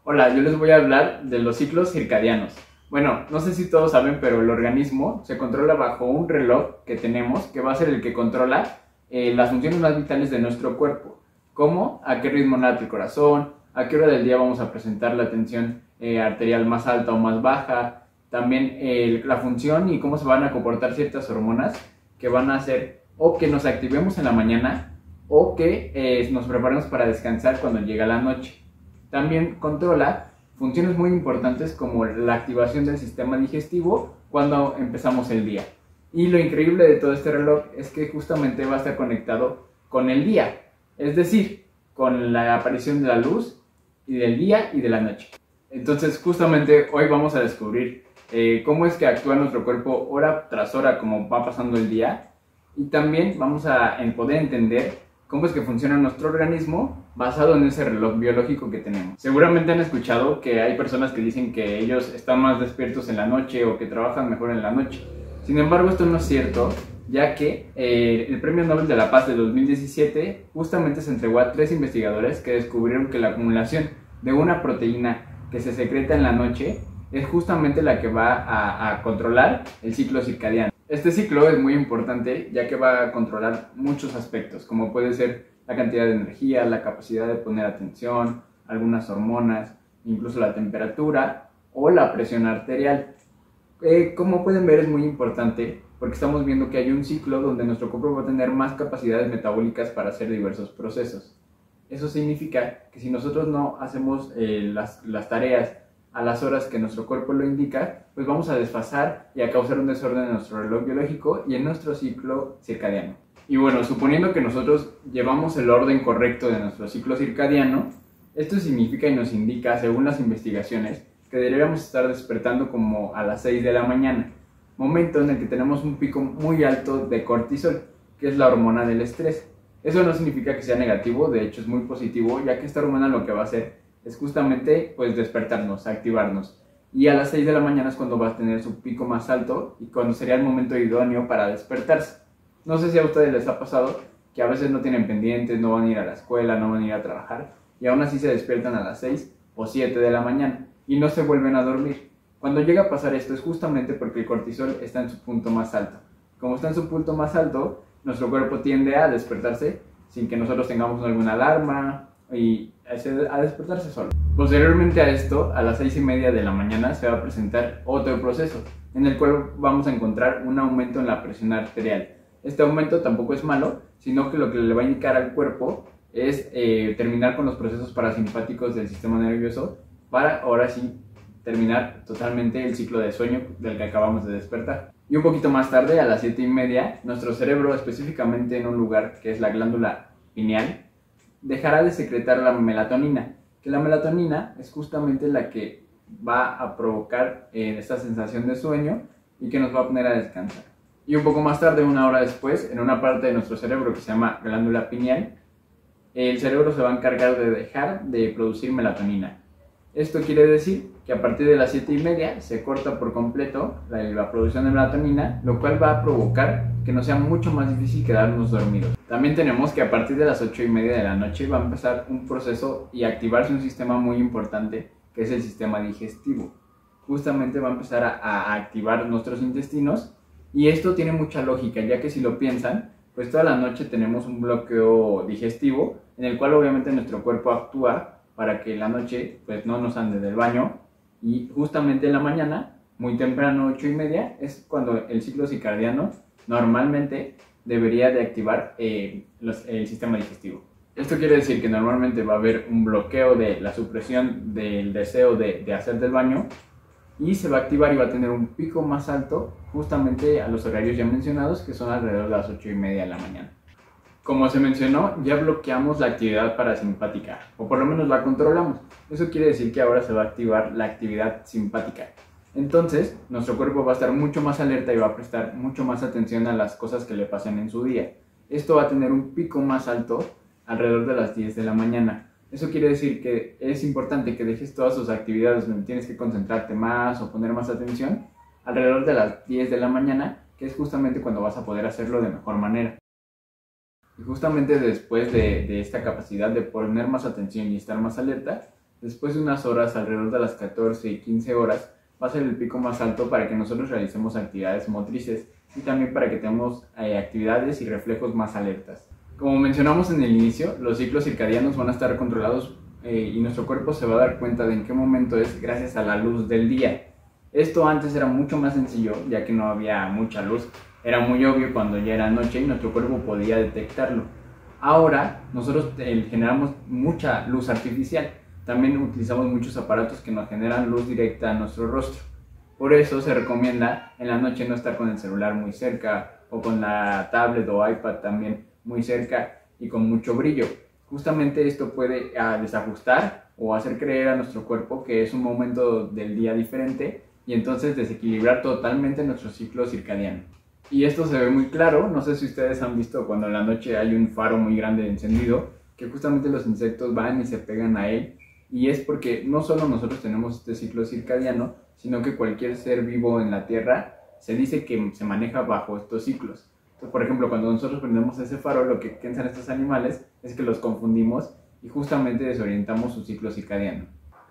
Hola, yo les voy a hablar de los ciclos circadianos. Bueno, no sé si todos saben, pero el organismo se controla bajo un reloj que tenemos, que va a ser el que controla las funciones más vitales de nuestro cuerpo, como a qué ritmo late el corazón, a qué hora del día vamos a presentar la tensión arterial más alta o más baja, también la función y cómo se van a comportar ciertas hormonas que van a hacer o que nos activemos en la mañana o que nos preparemos para descansar cuando llega la noche. También controla funciones muy importantes como la activación del sistema digestivo cuando empezamos el día. Y lo increíble de todo este reloj es que justamente va a estar conectado con el día, es decir, con la aparición de la luz y del día y de la noche. Entonces justamente hoy vamos a descubrir cómo es que actúa nuestro cuerpo hora tras hora como va pasando el día, y también vamos a poder entender cómo es que funciona nuestro organismo basado en ese reloj biológico que tenemos. Seguramente han escuchado que hay personas que dicen que ellos están más despiertos en la noche o que trabajan mejor en la noche. Sin embargo, esto no es cierto, ya que el Premio Nobel de la Paz de 2017 justamente se entregó a 3 investigadores que descubrieron que la acumulación de una proteína que se secreta en la noche es justamente la que va a controlar el ciclo circadiano. Este ciclo es muy importante ya que va a controlar muchos aspectos, como puede ser la cantidad de energía, la capacidad de poner atención, algunas hormonas, incluso la temperatura o la presión arterial. Como pueden ver, es muy importante porque estamos viendo que hay un ciclo donde nuestro cuerpo va a tener más capacidades metabólicas para hacer diversos procesos. Eso significa que si nosotros no hacemos las tareas a las horas que nuestro cuerpo lo indica, pues vamos a desfasar y a causar un desorden en nuestro reloj biológico y en nuestro ciclo circadiano. Y bueno, suponiendo que nosotros llevamos el orden correcto de nuestro ciclo circadiano, esto significa y nos indica, según las investigaciones, que deberíamos estar despertando como a las 6 de la mañana, momento en el que tenemos un pico muy alto de cortisol, que es la hormona del estrés. Eso no significa que sea negativo, de hecho es muy positivo, ya que esta hormona lo que va a hacer es justamente pues despertarnos, activarnos. Y a las 6 de la mañana es cuando va a tener su pico más alto y cuando sería el momento idóneo para despertarse. No sé si a ustedes les ha pasado que a veces no tienen pendientes, no van a ir a la escuela, no van a ir a trabajar y aún así se despiertan a las 6 o 7 de la mañana y no se vuelven a dormir. Cuando llega a pasar esto es justamente porque el cortisol está en su punto más alto. Como está en su punto más alto, nuestro cuerpo tiende a despertarse sin que nosotros tengamos alguna alarma y a despertarse solo. Posteriormente a esto, a las 6:30 de la mañana se va a presentar otro proceso en el cual vamos a encontrar un aumento en la presión arterial. Este aumento tampoco es malo, sino que lo que le va a indicar al cuerpo es terminar con los procesos parasimpáticos del sistema nervioso para ahora sí terminar totalmente el ciclo de sueño del que acabamos de despertar. Y un poquito más tarde, a las 7:30, nuestro cerebro, específicamente en un lugar que es la glándula pineal, dejará de secretar la melatonina, que la melatonina es justamente la que va a provocar esta sensación de sueño y que nos va a poner a descansar. Y un poco más tarde, una hora después, en una parte de nuestro cerebro que se llama glándula pineal, el cerebro se va a encargar de dejar de producir melatonina. Esto quiere decir que a partir de las 7:30 se corta por completo la producción de melatonina, lo cual va a provocar que nos sea mucho más difícil quedarnos dormidos. También tenemos que a partir de las 8:30 de la noche va a empezar un proceso y activarse un sistema muy importante que es el sistema digestivo. Justamente va a empezar a activar nuestros intestinos y esto tiene mucha lógica, ya que si lo piensan, pues toda la noche tenemos un bloqueo digestivo en el cual obviamente nuestro cuerpo actúa para que en la noche pues no nos ande del baño y justamente en la mañana, muy temprano, 8:30, es cuando el ciclo circadiano normalmente debería de activar el sistema digestivo. Esto quiere decir que normalmente va a haber un bloqueo de la supresión del deseo de hacer del baño y se va a activar y va a tener un pico más alto justamente a los horarios ya mencionados, que son alrededor de las 8:30 de la mañana. Como se mencionó, ya bloqueamos la actividad parasimpática, o por lo menos la controlamos. Eso quiere decir que ahora se va a activar la actividad simpática. Entonces, nuestro cuerpo va a estar mucho más alerta y va a prestar mucho más atención a las cosas que le pasen en su día. Esto va a tener un pico más alto alrededor de las 10 de la mañana. Eso quiere decir que es importante que dejes todas tus actividades donde tienes que concentrarte más o poner más atención alrededor de las 10 de la mañana, que es justamente cuando vas a poder hacerlo de mejor manera. Y justamente después de esta capacidad de poner más atención y estar más alerta, Después de unas horas, alrededor de las 14 y 15 horas, va a ser el pico más alto para que nosotros realicemos actividades motrices y también para que tengamos actividades y reflejos más alertas. Como mencionamos en el inicio, los ciclos circadianos van a estar controlados y nuestro cuerpo se va a dar cuenta de en qué momento es gracias a la luz del día. Esto antes era mucho más sencillo, ya que no había mucha luz. Era muy obvio cuando ya era noche y nuestro cuerpo podía detectarlo. Ahora nosotros generamos mucha luz artificial. También utilizamos muchos aparatos que nos generan luz directa a nuestro rostro. Por eso se recomienda en la noche no estar con el celular muy cerca o con la tablet o iPad también muy cerca y con mucho brillo. Justamente esto puede desajustar o hacer creer a nuestro cuerpo que es un momento del día diferente y entonces desequilibrar totalmente nuestro ciclo circadiano. Y esto se ve muy claro, no sé si ustedes han visto cuando en la noche hay un faro muy grande encendido, que justamente los insectos van y se pegan a él, y es porque no solo nosotros tenemos este ciclo circadiano, sino que cualquier ser vivo en la Tierra se dice que se maneja bajo estos ciclos. Entonces, por ejemplo, cuando nosotros prendemos ese faro, lo que piensan estos animales es que los confundimos y justamente desorientamos su ciclo circadiano.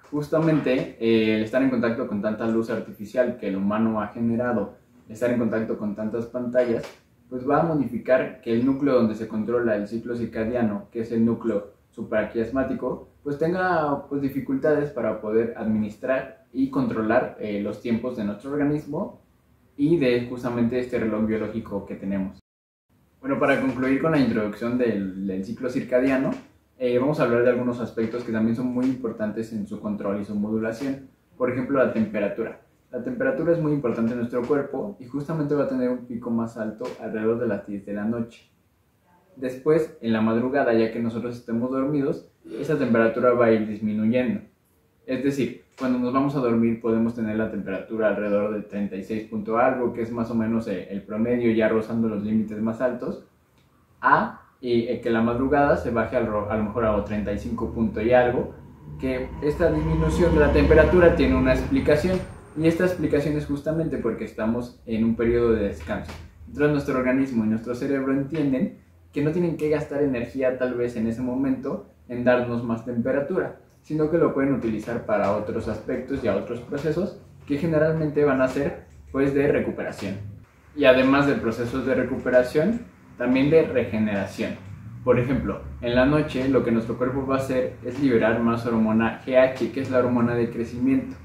Justamente el estar en contacto con tanta luz artificial que el humano ha generado, estar en contacto con tantas pantallas, pues va a modificar que el núcleo donde se controla el ciclo circadiano, que es el núcleo supraquiasmático, pues tenga dificultades para poder administrar y controlar los tiempos de nuestro organismo y de justamente este reloj biológico que tenemos. Bueno, para concluir con la introducción del ciclo circadiano, vamos a hablar de algunos aspectos que también son muy importantes en su control y su modulación. Por ejemplo, la temperatura. La temperatura es muy importante en nuestro cuerpo y justamente va a tener un pico más alto alrededor de las 10 de la noche. Después, en la madrugada, ya que nosotros estemos dormidos, esa temperatura va a ir disminuyendo. Es decir, cuando nos vamos a dormir podemos tener la temperatura alrededor de 36 punto algo, que es más o menos el promedio, ya rozando los límites más altos, y que la madrugada se baje a lo mejor a 35 punto y algo, que esta disminución de la temperatura tiene una explicación, y esta explicación es justamente porque estamos en un periodo de descanso. Entonces nuestro organismo y nuestro cerebro entienden que no tienen que gastar energía tal vez en ese momento en darnos más temperatura, sino que lo pueden utilizar para otros aspectos y a otros procesos que generalmente van a ser pues de recuperación. Y además de procesos de recuperación, también de regeneración. Por ejemplo, en la noche lo que nuestro cuerpo va a hacer es liberar más hormona GH, que es la hormona de crecimiento.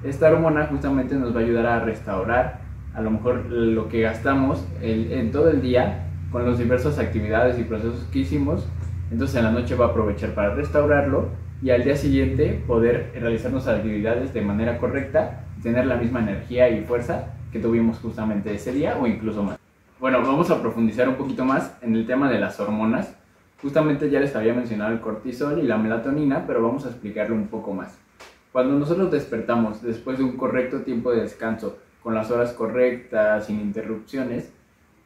Esta hormona justamente nos va a ayudar a restaurar a lo mejor lo que gastamos en todo el día con las diversas actividades y procesos que hicimos. Entonces en la noche va a aprovechar para restaurarlo y al día siguiente poder realizar nuestras actividades de manera correcta y tener la misma energía y fuerza que tuvimos justamente ese día o incluso más. Bueno, vamos a profundizar un poquito más en el tema de las hormonas. Justamente ya les había mencionado el cortisol y la melatonina, pero vamos a explicarlo un poco más. Cuando nosotros despertamos después de un correcto tiempo de descanso, con las horas correctas, sin interrupciones,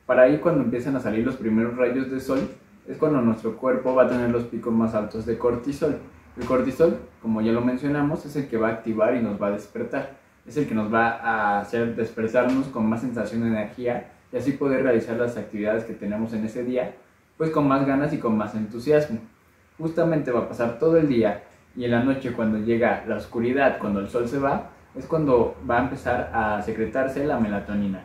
para ahí cuando empiezan a salir los primeros rayos de sol, es cuando nuestro cuerpo va a tener los picos más altos de cortisol. El cortisol, como ya lo mencionamos, es el que va a activar y nos va a despertar. Es el que nos va a hacer despertarnos con más sensación de energía y así poder realizar las actividades que tenemos en ese día, pues con más ganas y con más entusiasmo. Justamente va a pasar todo el día y en la noche cuando llega la oscuridad, cuando el sol se va, es cuando va a empezar a secretarse la melatonina.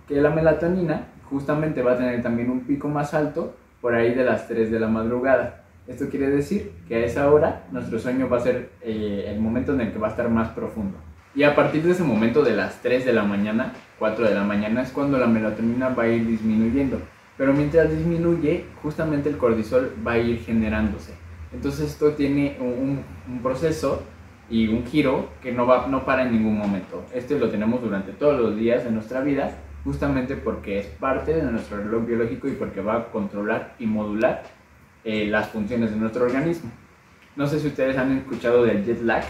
Que la melatonina justamente va a tener también un pico más alto por ahí de las 3 de la madrugada. Esto quiere decir que a esa hora nuestro sueño va a ser el momento en el que va a estar más profundo. Y a partir de ese momento de las 3 de la mañana, 4 de la mañana, es cuando la melatonina va a ir disminuyendo. Pero mientras disminuye, justamente el cortisol va a ir generándose. Entonces esto tiene un proceso y un giro que no para en ningún momento. Este lo tenemos durante todos los días de nuestra vida, justamente porque es parte de nuestro reloj biológico y porque va a controlar y modular las funciones de nuestro organismo. No sé si ustedes han escuchado del jet lag,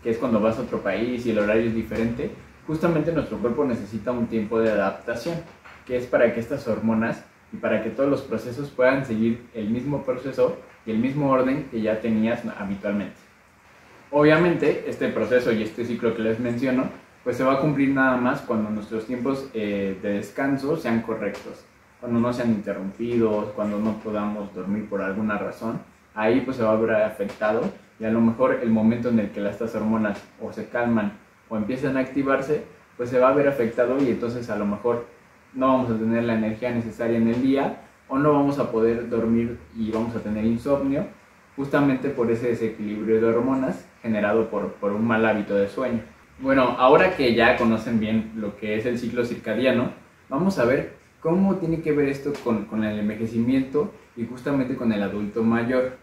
que es cuando vas a otro país y el horario es diferente. Justamente nuestro cuerpo necesita un tiempo de adaptación, que es para que estas hormonas y para que todos los procesos puedan seguir el mismo proceso y el mismo orden que ya tenías habitualmente. Obviamente este proceso y este ciclo que les menciono pues se va a cumplir nada más cuando nuestros tiempos de descanso sean correctos, cuando no sean interrumpidos, cuando no podamos dormir por alguna razón. Ahí pues se va a ver afectado y a lo mejor el momento en el que estas hormonas o se calman o empiezan a activarse, pues se va a ver afectado y entonces a lo mejor no vamos a tener la energía necesaria en el día o no vamos a poder dormir y vamos a tener insomnio, justamente por ese desequilibrio de hormonas generado por un mal hábito de sueño. Bueno, ahora que ya conocen bien lo que es el ciclo circadiano, vamos a ver cómo tiene que ver esto con el envejecimiento y justamente con el adulto mayor.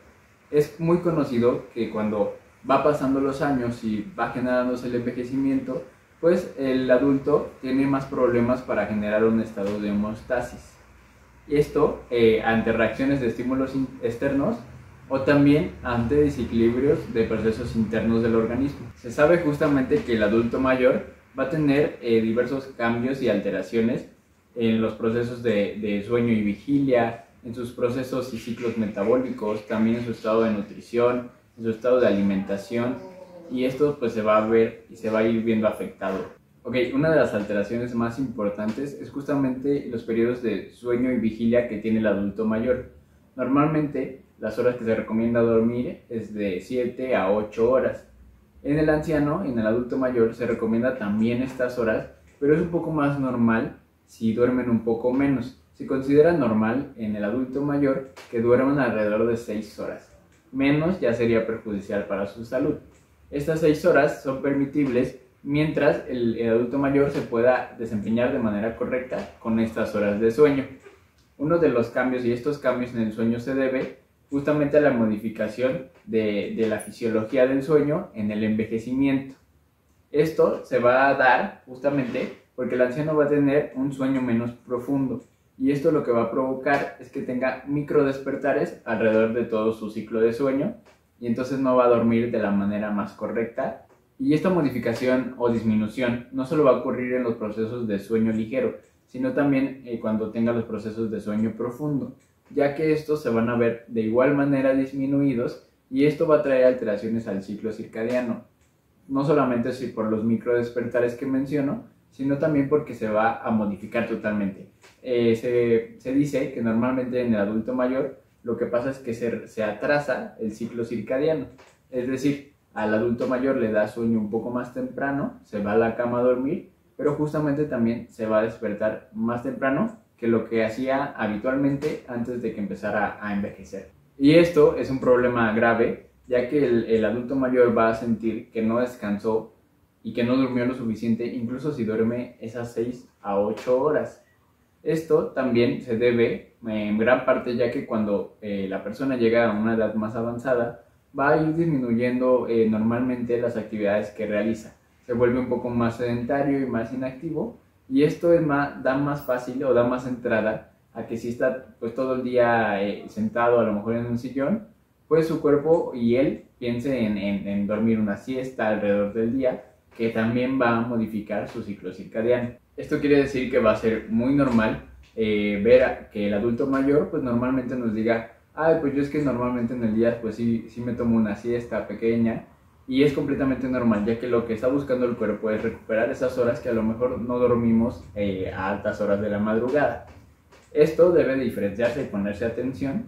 Es muy conocido que cuando va pasando los años y va generándose el envejecimiento, pues el adulto tiene más problemas para generar un estado de homeostasis. Y esto ante reacciones de estímulos externos o también ante desequilibrios de procesos internos del organismo. Se sabe justamente que el adulto mayor va a tener diversos cambios y alteraciones en los procesos de sueño y vigilia, en sus procesos y ciclos metabólicos, también en su estado de nutrición, en su estado de alimentación, y esto pues se va a ver y se va a ir viendo afectado. Ok, una de las alteraciones más importantes es justamente los periodos de sueño y vigilia que tiene el adulto mayor. Normalmente las horas que se recomienda dormir es de 7 a 8 horas. En el anciano y en el adulto mayor se recomienda también estas horas, pero es un poco más normal si duermen un poco menos. Se considera normal en el adulto mayor que duerman alrededor de 6 horas. Menos ya sería perjudicial para su salud. Estas 6 horas son permitibles mientras el adulto mayor se pueda desempeñar de manera correcta con estas horas de sueño. Uno de los cambios, y estos cambios en el sueño se debe justamente a la modificación de la fisiología del sueño en el envejecimiento. Esto se va a dar justamente porque el anciano va a tener un sueño menos profundo y esto lo que va a provocar es que tenga micro despertares alrededor de todo su ciclo de sueño y entonces no va a dormir de la manera más correcta. Y esta modificación o disminución no solo va a ocurrir en los procesos de sueño ligero, sino también cuando tenga los procesos de sueño profundo, ya que estos se van a ver de igual manera disminuidos y esto va a traer alteraciones al ciclo circadiano, no solamente por los micro despertares que menciono, sino también porque se va a modificar totalmente. Se dice que normalmente en el adulto mayor lo que pasa es que se atrasa el ciclo circadiano, es decir, al adulto mayor le da sueño un poco más temprano, se va a la cama a dormir, pero justamente también se va a despertar más temprano que lo que hacía habitualmente antes de que empezara a envejecer. Y esto es un problema grave, ya que el adulto mayor va a sentir que no descansó y que no durmió lo suficiente, incluso si duerme esas 6 a 8 horas. Esto también se debe en gran parte ya que cuando la persona llega a una edad más avanzada, va a ir disminuyendo normalmente las actividades que realiza. Se vuelve un poco más sedentario y más inactivo y esto da más fácil o da más entrada a que si está pues todo el día sentado a lo mejor en un sillón, pues su cuerpo y él piense en dormir una siesta alrededor del día, que también va a modificar su ciclo circadiano. Esto quiere decir que va a ser muy normal ver que el adulto mayor pues normalmente nos diga: ay, pues yo es que normalmente en el día pues sí me tomo una siesta pequeña, y es completamente normal, ya que lo que está buscando el cuerpo es recuperar esas horas que a lo mejor no dormimos a altas horas de la madrugada. Esto debe diferenciarse y ponerse atención,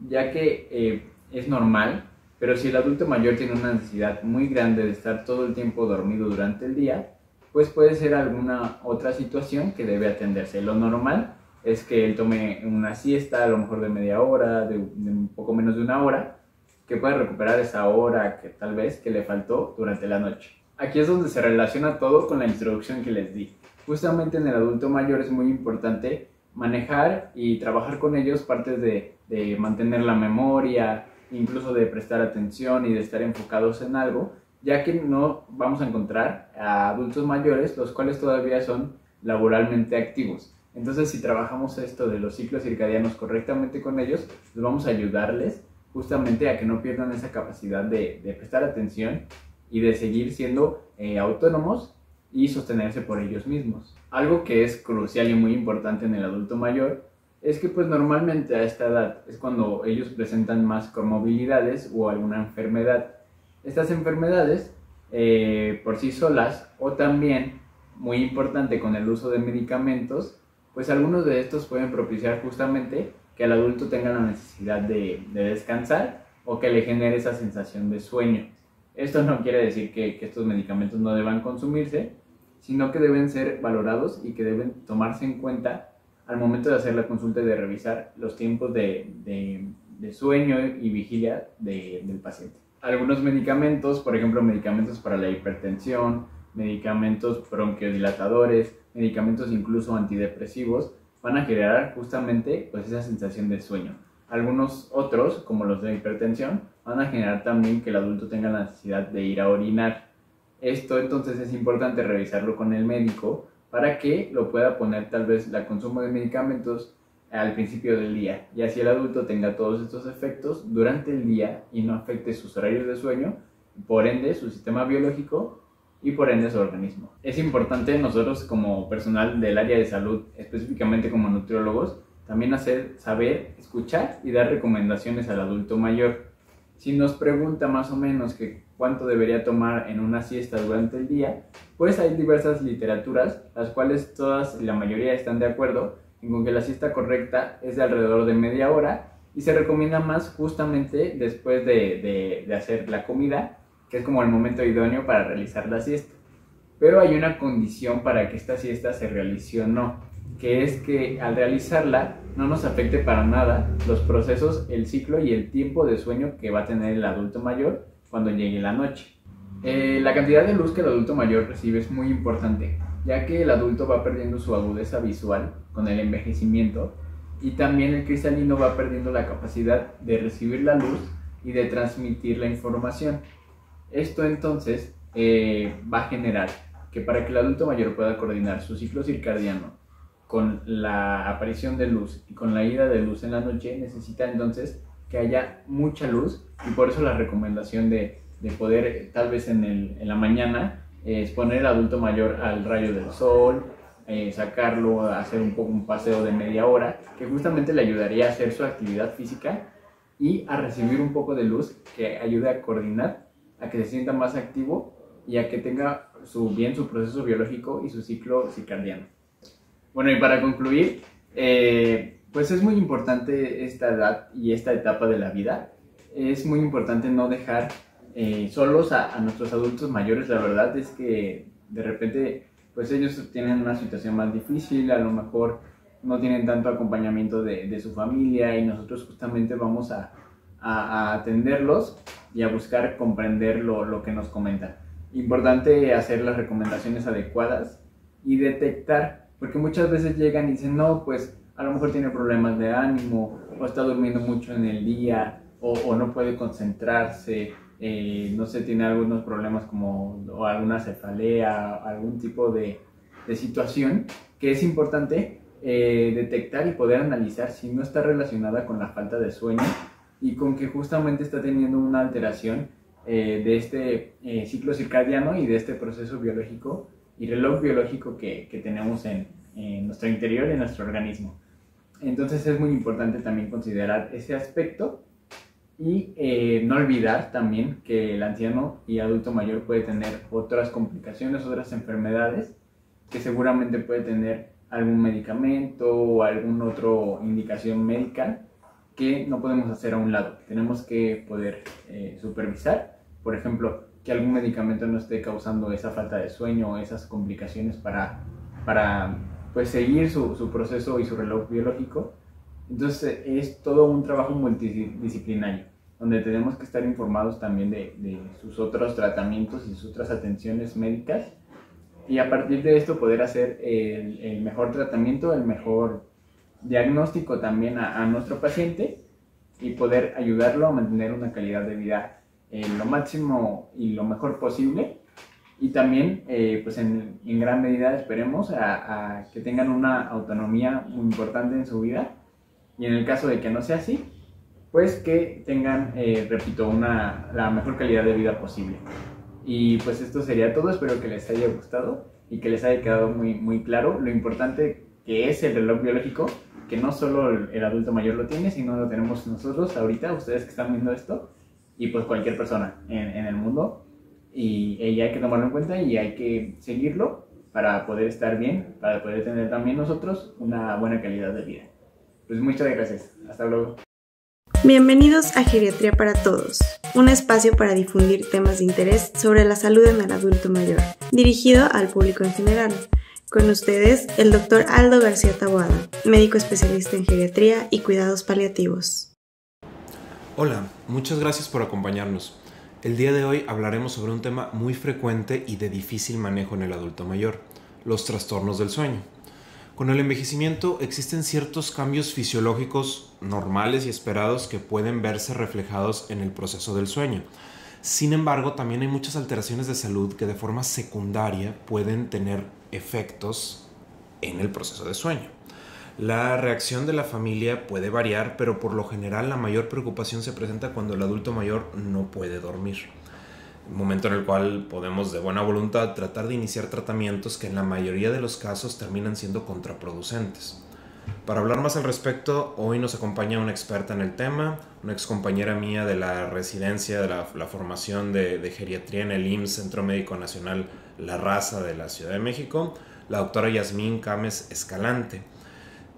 ya que es normal, pero si el adulto mayor tiene una necesidad muy grande de estar todo el tiempo dormido durante el día, pues puede ser alguna otra situación que debe atenderse. Lo normal es que él tome una siesta, a lo mejor de media hora, de un poco menos de una hora, que pueda recuperar esa hora que tal vez que le faltó durante la noche. Aquí es donde se relaciona todo con la introducción que les di. Justamente en el adulto mayor es muy importante manejar y trabajar con ellos partes de mantener la memoria, incluso de prestar atención y de estar enfocados en algo, ya que no vamos a encontrar a adultos mayores los cuales todavía son laboralmente activos. Entonces, si trabajamos esto de los ciclos circadianos correctamente con ellos, pues vamos a ayudarles justamente a que no pierdan esa capacidad de prestar atención y de seguir siendo autónomos y sostenerse por ellos mismos. Algo que es crucial y muy importante en el adulto mayor es que pues normalmente a esta edad es cuando ellos presentan más comorbilidades o alguna enfermedad. Estas enfermedades por sí solas o también, muy importante, con el uso de medicamentos, pues algunos de estos pueden propiciar justamente que el adulto tenga la necesidad de descansar o que le genere esa sensación de sueño. Esto no quiere decir que estos medicamentos no deban consumirse, sino que deben ser valorados y que deben tomarse en cuenta al momento de hacer la consulta y de revisar los tiempos de sueño y vigilia del paciente. Algunos medicamentos, por ejemplo, medicamentos para la hipertensión, medicamentos bronquiodilatadores, medicamentos incluso antidepresivos, van a generar justamente pues, esa sensación de sueño. Algunos otros, como los de hipertensión, van a generar también que el adulto tenga la necesidad de ir a orinar. Esto entonces es importante revisarlo con el médico para que lo pueda poner tal vez el consumo de medicamentos al principio del día, y así el adulto tenga todos estos efectos durante el día y no afecte sus horarios de sueño, por ende su sistema biológico y por ende su organismo. Es importante nosotros como personal del área de salud, específicamente como nutriólogos, también saber escuchar y dar recomendaciones al adulto mayor. Si nos pregunta más o menos que cuánto debería tomar en una siesta durante el día, pues hay diversas literaturas, las cuales todas, la mayoría están de acuerdo en que la siesta correcta es de alrededor de media hora y se recomienda más justamente después de hacer la comida, que es como el momento idóneo para realizar la siesta. Pero hay una condición para que esta siesta se realice o no, que es que al realizarla no nos afecte para nada los procesos, el ciclo y el tiempo de sueño que va a tener el adulto mayor cuando llegue la noche. La cantidad de luz que el adulto mayor recibe es muy importante, ya que el adulto va perdiendo su agudeza visual con el envejecimiento y también el cristalino va perdiendo la capacidad de recibir la luz y de transmitir la información. Esto entonces va a generar que para que el adulto mayor pueda coordinar su ciclo circadiano con la aparición de luz y con la ida de luz en la noche, necesita entonces que haya mucha luz, y por eso la recomendación de poder tal vez en la mañana exponer al adulto mayor al rayo del sol, sacarlo a hacer un paseo de media hora, que justamente le ayudaría a hacer su actividad física y a recibir un poco de luz que ayude a coordinar, a que se sienta más activo y a que tenga bien su proceso biológico y su ciclo circadiano. Bueno, y para concluir, pues es muy importante esta edad y esta etapa de la vida. Es muy importante no dejar solos a nuestros adultos mayores. La verdad es que de repente pues ellos tienen una situación más difícil, a lo mejor no tienen tanto acompañamiento de su familia, y nosotros justamente vamos a atenderlos y a buscar comprender lo que nos comentan. Importante hacer las recomendaciones adecuadas y detectar, porque muchas veces llegan y dicen, no, pues a lo mejor tiene problemas de ánimo, o está durmiendo mucho en el día, o no puede concentrarse, no sé, tiene algunos problemas como o alguna cefalea, algún tipo de situación que es importante detectar y poder analizar si no está relacionada con la falta de sueño y con que justamente está teniendo una alteración de este ciclo circadiano y de este proceso biológico y reloj biológico que tenemos en nuestro interior, en nuestro organismo. Entonces es muy importante también considerar ese aspecto y no olvidar también que el anciano y adulto mayor puede tener otras complicaciones, otras enfermedades, que seguramente puede tener algún medicamento o alguna otra indicación médica que no podemos hacer a un lado. Tenemos que poder supervisar, por ejemplo, que algún medicamento no esté causando esa falta de sueño o esas complicaciones para pues, seguir su proceso y su reloj biológico. Entonces es todo un trabajo multidisciplinario, donde tenemos que estar informados también de sus otros tratamientos y sus otras atenciones médicas, y a partir de esto poder hacer el mejor tratamiento, el mejor diagnóstico también a nuestro paciente, y poder ayudarlo a mantener una calidad de vida lo máximo y lo mejor posible, y también pues en gran medida esperemos a que tengan una autonomía muy importante en su vida, y en el caso de que no sea así, pues que tengan, repito, la mejor calidad de vida posible. Y pues esto sería todo, espero que les haya gustado y que les haya quedado muy claro lo importante que es el reloj biológico, que no solo el adulto mayor lo tiene, sino lo tenemos nosotros ahorita, ustedes que están viendo esto, y pues cualquier persona en el mundo, y hay que tomarlo en cuenta y hay que seguirlo para poder estar bien, para poder tener también nosotros una buena calidad de vida. Pues muchas gracias, hasta luego. Bienvenidos a Geriatría para Todos, un espacio para difundir temas de interés sobre la salud en el adulto mayor, dirigido al público en general. Con ustedes, el Dr. Aldo García Taboada, médico especialista en geriatría y cuidados paliativos. Hola, muchas gracias por acompañarnos. El día de hoy hablaremos sobre un tema muy frecuente y de difícil manejo en el adulto mayor, los trastornos del sueño. Con el envejecimiento existen ciertos cambios fisiológicos normales y esperados que pueden verse reflejados en el proceso del sueño. Sin embargo, también hay muchas alteraciones de salud que de forma secundaria pueden tener efectos en el proceso de sueño. La reacción de la familia puede variar, pero por lo general la mayor preocupación se presenta cuando el adulto mayor no puede dormir. Momento en el cual podemos de buena voluntad tratar de iniciar tratamientos que en la mayoría de los casos terminan siendo contraproducentes. Para hablar más al respecto, hoy nos acompaña una experta en el tema, una excompañera mía de la residencia de la formación de geriatría en el IMSS, Centro Médico Nacional La Raza de la Ciudad de México, la doctora Yasmín Gámez Escalante.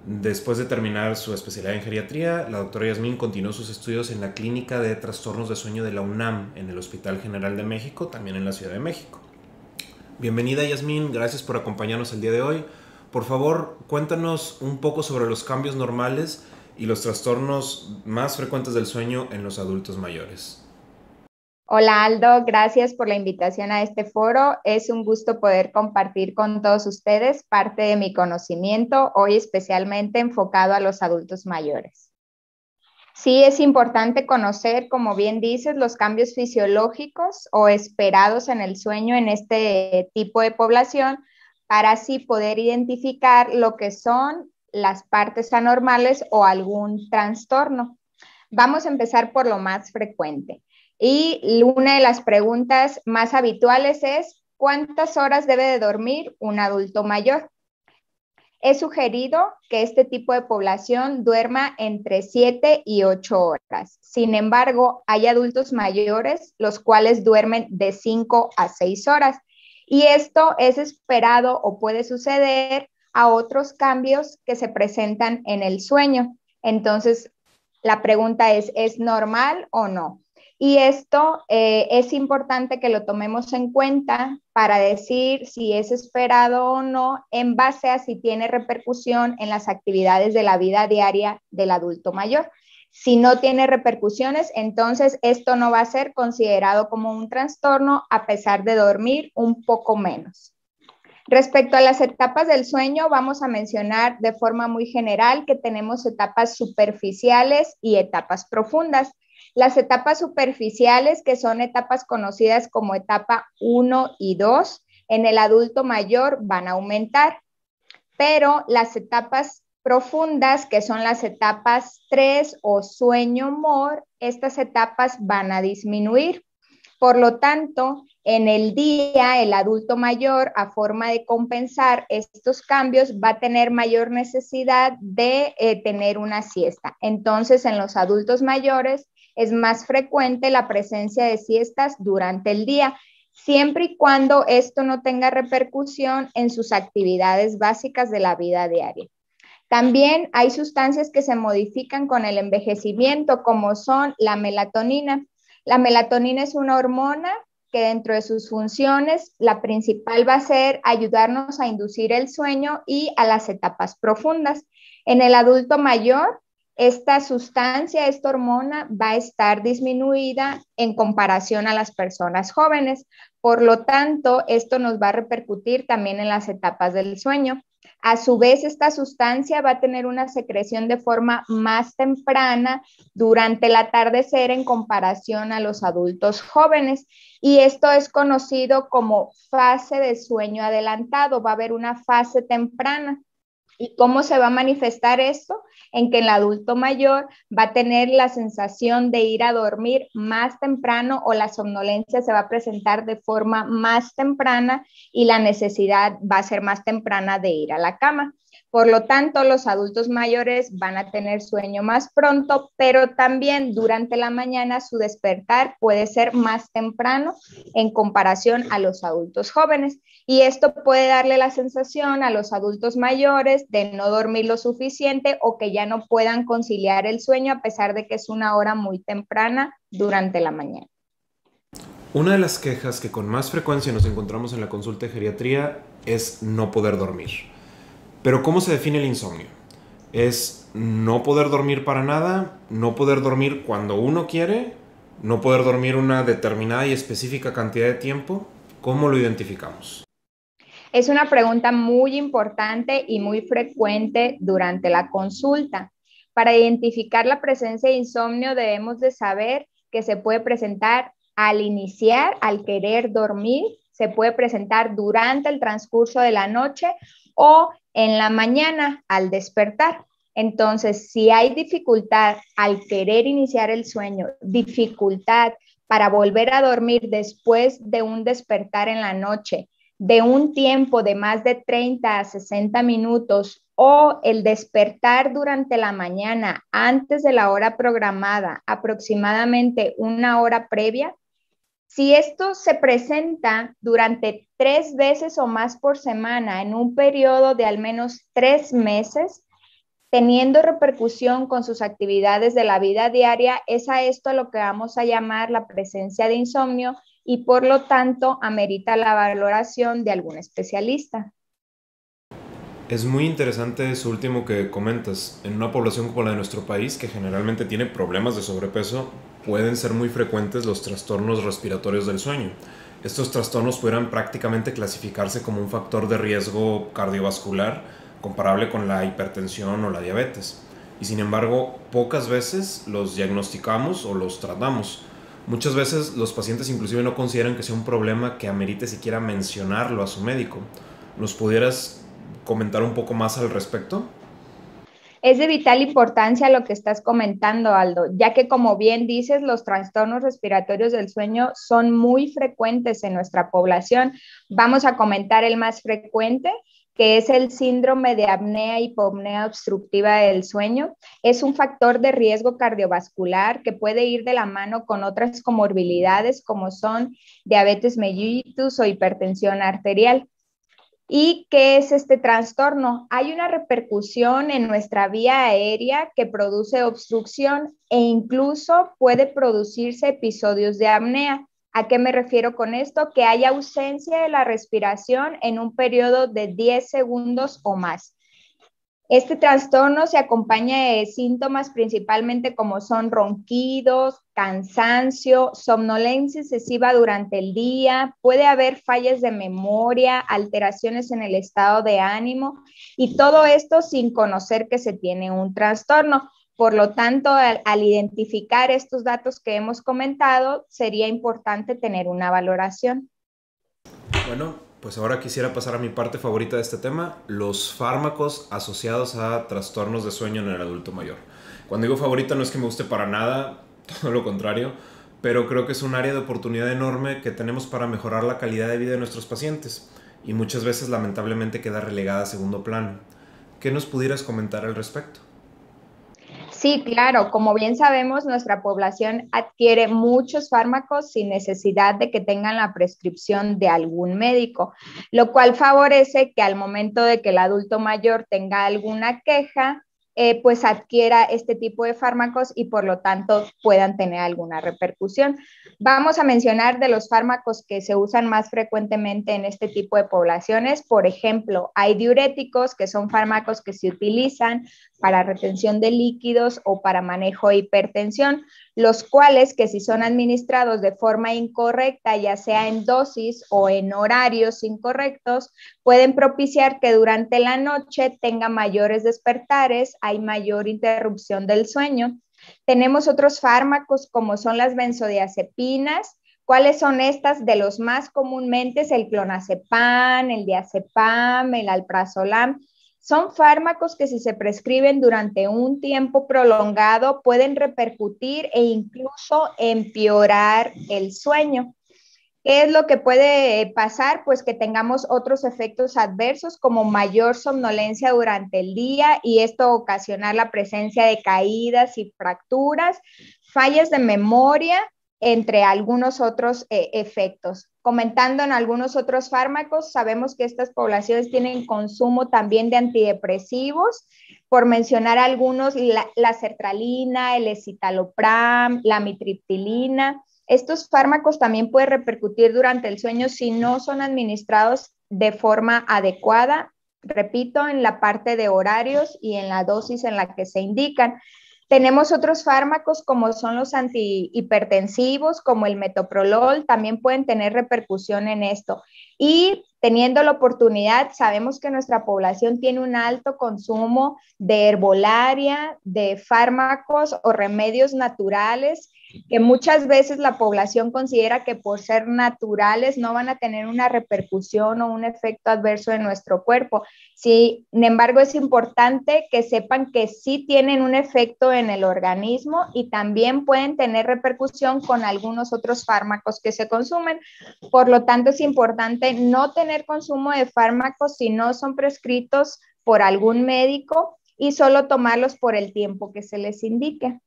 Después de terminar su especialidad en geriatría, la doctora Yasmín continuó sus estudios en la Clínica de Trastornos de Sueño de la UNAM, en el Hospital General de México, también en la Ciudad de México. Bienvenida, Yasmín, gracias por acompañarnos el día de hoy. Por favor, cuéntanos un poco sobre los cambios normales y los trastornos más frecuentes del sueño en los adultos mayores. Hola Aldo, gracias por la invitación a este foro. Es un gusto poder compartir con todos ustedes parte de mi conocimiento, hoy especialmente enfocado a los adultos mayores. Sí, es importante conocer, como bien dices, los cambios fisiológicos o esperados en el sueño en este tipo de población para así poder identificar lo que son las partes anormales o algún trastorno. Vamos a empezar por lo más frecuente. Y una de las preguntas más habituales es, ¿cuántas horas debe de dormir un adulto mayor? Es sugerido que este tipo de población duerma entre 7 y 8 horas. Sin embargo, hay adultos mayores los cuales duermen de 5 a 6 horas. Y esto es esperado o puede suceder a otros cambios que se presentan en el sueño. Entonces, la pregunta ¿es normal o no? Y esto es importante que lo tomemos en cuenta para decir si es esperado o no en base a si tiene repercusión en las actividades de la vida diaria del adulto mayor. Si no tiene repercusiones, entonces esto no va a ser considerado como un trastorno a pesar de dormir un poco menos. Respecto a las etapas del sueño, vamos a mencionar de forma muy general que tenemos etapas superficiales y etapas profundas. Las etapas superficiales, que son etapas conocidas como etapa 1 y 2, en el adulto mayor van a aumentar, pero las etapas profundas, que son las etapas 3 o sueño MOR, estas etapas van a disminuir. Por lo tanto, en el día, el adulto mayor, a forma de compensar estos cambios, va a tener mayor necesidad de tener una siesta. Entonces, en los adultos mayores es más frecuente la presencia de siestas durante el día, siempre y cuando esto no tenga repercusión en sus actividades básicas de la vida diaria. También hay sustancias que se modifican con el envejecimiento, como son la melatonina. La melatonina es una hormona que dentro de sus funciones, la principal va a ser ayudarnos a inducir el sueño y a las etapas profundas. En el adulto mayor, esta sustancia, esta hormona va a estar disminuida en comparación a las personas jóvenes. Por lo tanto, esto nos va a repercutir también en las etapas del sueño. A su vez, esta sustancia va a tener una secreción de forma más temprana durante el atardecer en comparación a los adultos jóvenes. Y esto es conocido como fase de sueño adelantado. Va a haber una fase temprana. ¿Y cómo se va a manifestar esto? En que el adulto mayor va a tener la sensación de ir a dormir más temprano o la somnolencia se va a presentar de forma más temprana y la necesidad va a ser más temprana de ir a la cama. Por lo tanto, los adultos mayores van a tener sueño más pronto, pero también durante la mañana su despertar puede ser más temprano en comparación a los adultos jóvenes. Y esto puede darle la sensación a los adultos mayores de no dormir lo suficiente o que ya no puedan conciliar el sueño a pesar de que es una hora muy temprana durante la mañana. Una de las quejas que con más frecuencia nos encontramos en la consulta de geriatría es no poder dormir. Pero ¿cómo se define el insomnio? ¿Es no poder dormir para nada? ¿No poder dormir cuando uno quiere? ¿No poder dormir una determinada y específica cantidad de tiempo? ¿Cómo lo identificamos? Es una pregunta muy importante y muy frecuente durante la consulta. Para identificar la presencia de insomnio debemos de saber que se puede presentar al iniciar, al querer dormir, se puede presentar durante el transcurso de la noche o en la mañana al despertar. Entonces, si hay dificultad al querer iniciar el sueño, dificultad para volver a dormir después de un despertar en la noche, de un tiempo de más de 30 a 60 minutos o el despertar durante la mañana antes de la hora programada, aproximadamente una hora previa, si esto se presenta durante 3 veces o más por semana en un periodo de al menos 3 meses, teniendo repercusión con sus actividades de la vida diaria, es a esto lo que vamos a llamar la presencia de insomnio y por lo tanto amerita la valoración de algún especialista. Es muy interesante eso último que comentas. En una población como la de nuestro país, que generalmente tiene problemas de sobrepeso, pueden ser muy frecuentes los trastornos respiratorios del sueño. Estos trastornos pudieran prácticamente clasificarse como un factor de riesgo cardiovascular comparable con la hipertensión o la diabetes. Y sin embargo, pocas veces los diagnosticamos o los tratamos. Muchas veces los pacientes inclusive no consideran que sea un problema que amerite siquiera mencionarlo a su médico. ¿Nos pudieras comentar un poco más al respecto? Es de vital importancia lo que estás comentando, Aldo, ya que como bien dices, los trastornos respiratorios del sueño son muy frecuentes en nuestra población. Vamos a comentar el más frecuente, que es el síndrome de apnea-hipopnea obstructiva del sueño. Es un factor de riesgo cardiovascular que puede ir de la mano con otras comorbilidades como son diabetes mellitus o hipertensión arterial. ¿Y qué es este trastorno? Hay una repercusión en nuestra vía aérea que produce obstrucción e incluso puede producirse episodios de apnea. ¿A qué me refiero con esto? Que hay ausencia de la respiración en un periodo de 10 segundos o más. Este trastorno se acompaña de síntomas principalmente como son ronquidos, cansancio, somnolencia excesiva durante el día, puede haber fallas de memoria, alteraciones en el estado de ánimo y todo esto sin conocer que se tiene un trastorno. Por lo tanto, al identificar estos datos que hemos comentado, sería importante tener una valoración. Bueno, pues ahora quisiera pasar a mi parte favorita de este tema, los fármacos asociados a trastornos de sueño en el adulto mayor. Cuando digo favorita no es que me guste para nada, todo lo contrario, pero creo que es un área de oportunidad enorme que tenemos para mejorar la calidad de vida de nuestros pacientes y muchas veces lamentablemente queda relegada a segundo plano. ¿Qué nos pudieras comentar al respecto? Sí, claro. Como bien sabemos, nuestra población adquiere muchos fármacos sin necesidad de que tengan la prescripción de algún médico, lo cual favorece que al momento de que el adulto mayor tenga alguna queja, pues adquiera este tipo de fármacos y por lo tanto puedan tener alguna repercusión. Vamos a mencionar de los fármacos que se usan más frecuentemente en este tipo de poblaciones. Por ejemplo, hay diuréticos, que son fármacos que se utilizan para retención de líquidos o para manejo de hipertensión, los cuales que si son administrados de forma incorrecta, ya sea en dosis o en horarios incorrectos, pueden propiciar que durante la noche tenga mayores despertares, hay mayor interrupción del sueño. Tenemos otros fármacos como son las benzodiazepinas. ¿Cuáles son estas? De los más comúnmente es el clonazepam, el diazepam, el alprazolam. Son fármacos que si se prescriben durante un tiempo prolongado pueden repercutir e incluso empeorar el sueño. ¿Qué es lo que puede pasar? Pues que tengamos otros efectos adversos como mayor somnolencia durante el día y esto ocasionar la presencia de caídas y fracturas, fallas de memoria, entre algunos otros efectos. Comentando en algunos otros fármacos, sabemos que estas poblaciones tienen consumo también de antidepresivos, por mencionar algunos, la sertralina, el escitalopram, la amitriptilina. Estos fármacos también pueden repercutir durante el sueño si no son administrados de forma adecuada, repito, en la parte de horarios y en la dosis en la que se indican. Tenemos otros fármacos como son los antihipertensivos, como el metoprolol, también pueden tener repercusión en esto. Y teniendo la oportunidad, sabemos que nuestra población tiene un alto consumo de herbolaria, de fármacos o remedios naturales, que muchas veces la población considera que por ser naturales no van a tener una repercusión o un efecto adverso en nuestro cuerpo. Sin embargo, es importante que sepan que sí tienen un efecto en el organismo y también pueden tener repercusión con algunos otros fármacos que se consumen. Por lo tanto, es importante no tener consumo de fármacos si no son prescritos por algún médico y solo tomarlos por el tiempo que se les indique.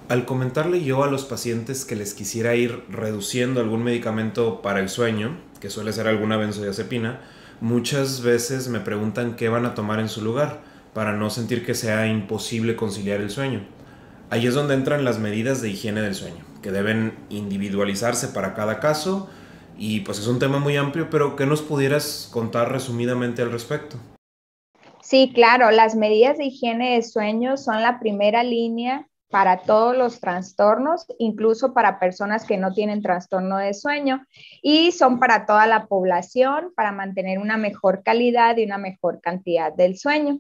Al comentarle yo a los pacientes que les quisiera ir reduciendo algún medicamento para el sueño, que suele ser alguna benzodiazepina, muchas veces me preguntan qué van a tomar en su lugar, para no sentir que sea imposible conciliar el sueño. Ahí es donde entran las medidas de higiene del sueño, que deben individualizarse para cada caso, y pues es un tema muy amplio, pero ¿qué nos pudieras contar resumidamente al respecto? Sí, claro, las medidas de higiene de sueño son la primera línea para todos los trastornos, incluso para personas que no tienen trastorno de sueño, y son para toda la población para mantener una mejor calidad y una mejor cantidad del sueño.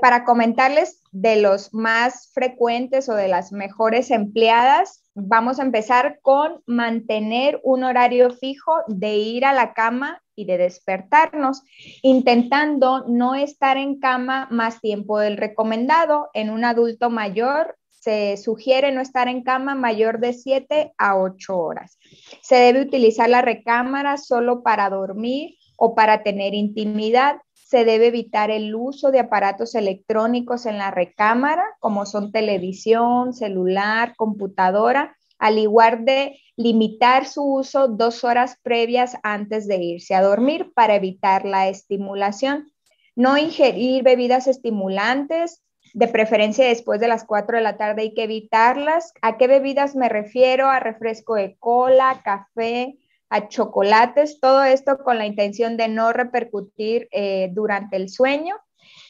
Para comentarles de los más frecuentes o de las mejores empleadas, vamos a empezar con mantener un horario fijo de ir a la cama y de despertarnos, intentando no estar en cama más tiempo del recomendado. En un adulto mayor se sugiere no estar en cama mayor de 7 a 8 horas. Se debe utilizar la recámara solo para dormir o para tener intimidad. Se debe evitar el uso de aparatos electrónicos en la recámara, como son televisión, celular, computadora, al igual de limitar su uso 2 horas previas antes de irse a dormir para evitar la estimulación. No ingerir bebidas estimulantes, de preferencia después de las 4 de la tarde hay que evitarlas. ¿A qué bebidas me refiero? A refresco de cola, café, a chocolates, todo esto con la intención de no repercutir durante el sueño.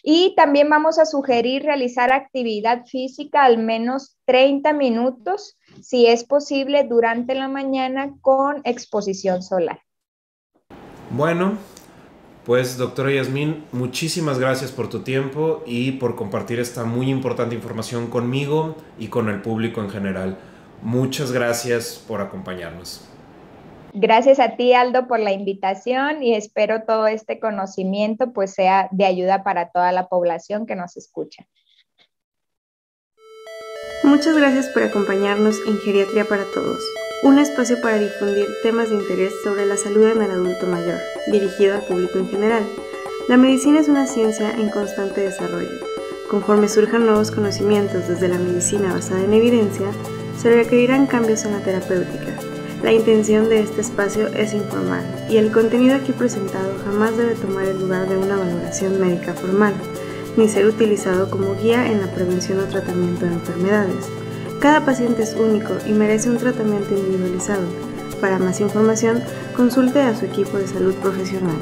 Y también vamos a sugerir realizar actividad física al menos 30 minutos, si es posible, durante la mañana con exposición solar. Bueno, pues doctora Yasmín, muchísimas gracias por tu tiempo y por compartir esta muy importante información conmigo y con el público en general. Muchas gracias por acompañarnos. Gracias a ti, Aldo, por la invitación y espero todo este conocimiento pues sea de ayuda para toda la población que nos escucha. Muchas gracias por acompañarnos en Geriatría para Todos, un espacio para difundir temas de interés sobre la salud en el adulto mayor, dirigido al público en general. La medicina es una ciencia en constante desarrollo. Conforme surjan nuevos conocimientos desde la medicina basada en evidencia, se requerirán cambios en la terapéutica. La intención de este espacio es informar, y el contenido aquí presentado jamás debe tomar el lugar de una valoración médica formal, ni ser utilizado como guía en la prevención o tratamiento de enfermedades. Cada paciente es único y merece un tratamiento individualizado. Para más información, consulte a su equipo de salud profesional.